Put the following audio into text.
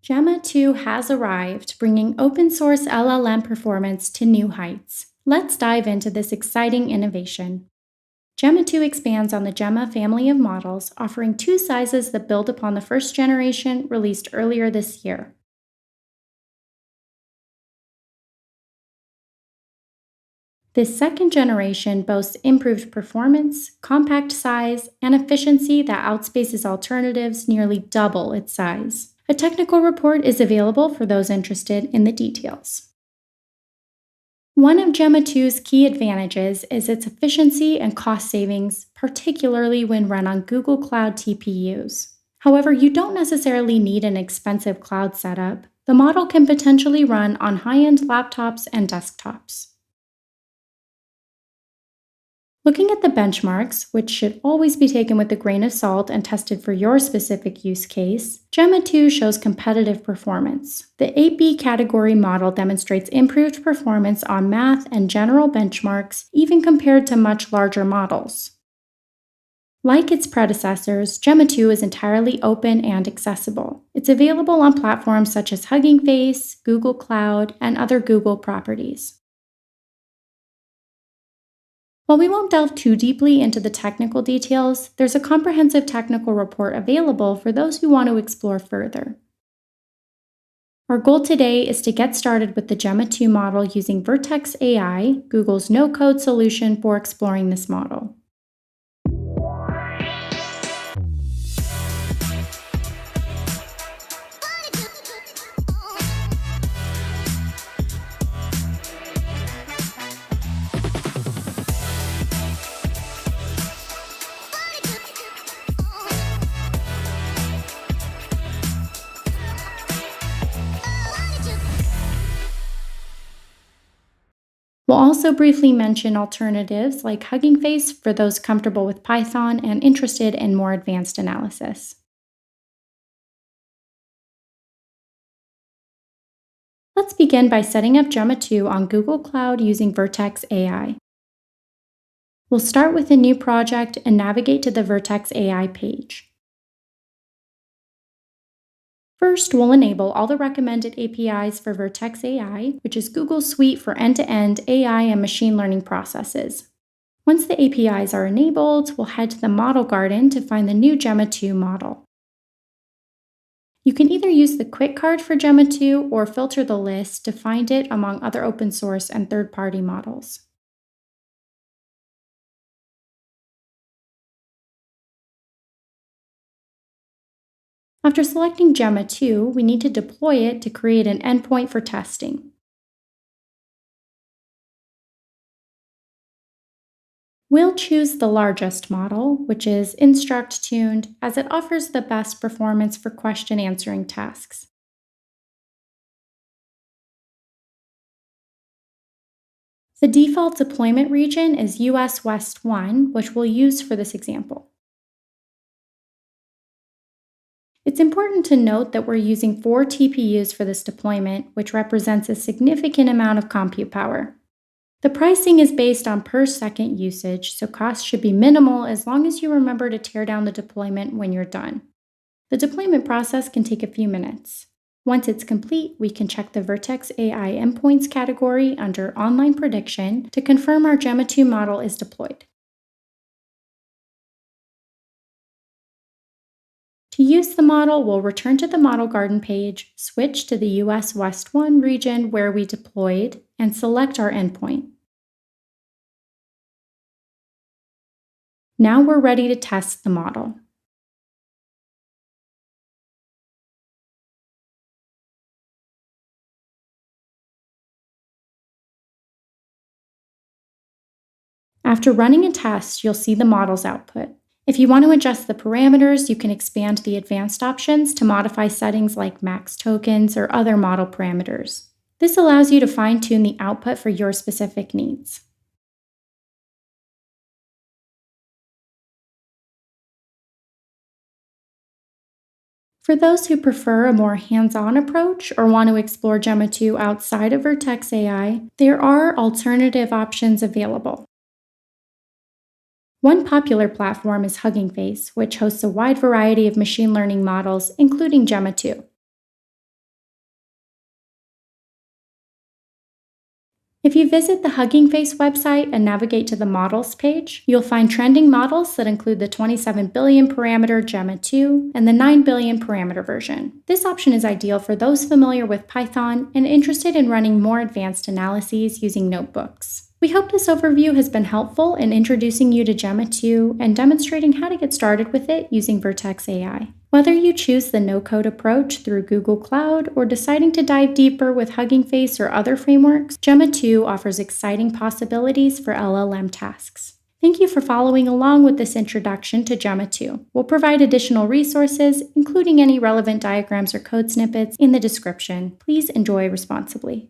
Gemma 2 has arrived, bringing open source LLM performance to new heights. Let's dive into this exciting innovation. Gemma 2 expands on the Gemma family of models, offering two sizes that build upon the first generation released earlier this year. This second generation boasts improved performance, compact size, and efficiency that outspaces alternatives nearly double its size. A technical report is available for those interested in the details. One of Gemma 2's key advantages is its efficiency and cost savings, particularly when run on Google Cloud TPUs. However, you don't necessarily need an expensive cloud setup. The model can potentially run on high-end laptops and desktops. Looking at the benchmarks, which should always be taken with a grain of salt and tested for your specific use case, Gemma 2 shows competitive performance. The 8B category model demonstrates improved performance on math and general benchmarks, even compared to much larger models. Like its predecessors, Gemma 2 is entirely open and accessible. It's available on platforms such as Hugging Face, Google Cloud, and other Google properties. While we won't delve too deeply into the technical details, there's a comprehensive technical report available for those who want to explore further. Our goal today is to get started with the Gemma 2 model using Vertex AI, Google's no-code solution for exploring this model. We'll also briefly mention alternatives like Hugging Face for those comfortable with Python and interested in more advanced analysis. Let's begin by setting up Gemma 2 on Google Cloud using Vertex AI. We'll start with a new project and navigate to the Vertex AI page. First, we'll enable all the recommended APIs for Vertex AI, which is Google's suite for end-to-end AI and machine learning processes. Once the APIs are enabled, we'll head to the Model Garden to find the new Gemma 2 model. You can either use the quick card for Gemma 2 or filter the list to find it among other open source and third-party models. After selecting Gemma 2, we need to deploy it to create an endpoint for testing. We'll choose the largest model, which is instruct-tuned, as it offers the best performance for question answering tasks. The default deployment region is US West 1, which we'll use for this example. It's important to note that we're using 4 TPUs for this deployment, which represents a significant amount of compute power. The pricing is based on per second usage, so costs should be minimal as long as you remember to tear down the deployment when you're done. The deployment process can take a few minutes. Once it's complete, we can check the Vertex AI Endpoints category under Online Prediction to confirm our Gemma 2 model is deployed. To use the model, we'll return to the Model Garden page, switch to the US West 1 region where we deployed, and select our endpoint. Now we're ready to test the model. After running a test, you'll see the model's output. If you want to adjust the parameters, you can expand the advanced options to modify settings like max tokens or other model parameters. This allows you to fine-tune the output for your specific needs. For those who prefer a more hands-on approach or want to explore Gemma 2 outside of Vertex AI, there are alternative options available. One popular platform is Hugging Face, which hosts a wide variety of machine learning models, including Gemma 2. If you visit the Hugging Face website and navigate to the Models page, you'll find trending models that include the 27 billion parameter Gemma 2 and the 9 billion parameter version. This option is ideal for those familiar with Python and interested in running more advanced analyses using notebooks. We hope this overview has been helpful in introducing you to Gemma 2 and demonstrating how to get started with it using Vertex AI. Whether you choose the no-code approach through Google Cloud or deciding to dive deeper with Hugging Face or other frameworks, Gemma 2 offers exciting possibilities for LLM tasks. Thank you for following along with this introduction to Gemma 2. We'll provide additional resources, including any relevant diagrams or code snippets, in the description. Please enjoy responsibly.